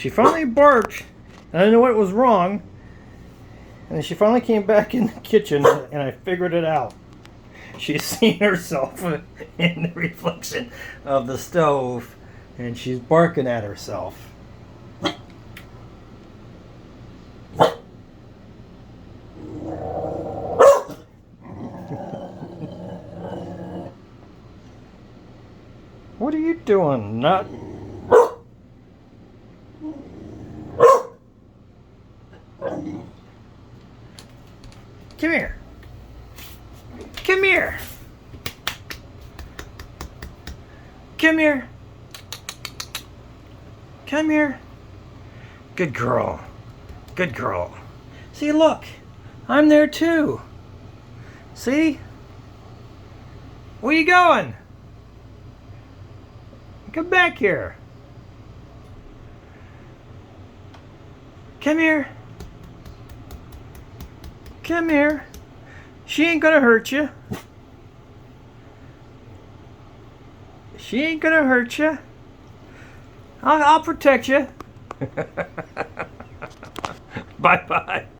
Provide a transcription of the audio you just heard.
She finally barked, and I knew what was wrong. And then she finally came back in the kitchen, and I figured it out. She's seen herself in the reflection of the stove, and she's barking at herself. What are you doing, nut? Come here. Come here. Come here. Come here. Good girl. Good girl. See, look. I'm there too. See? Where you going? Come back here. Come here. Come here. She ain't gonna hurt you. She ain't gonna hurt you. I'll protect you. Bye-bye.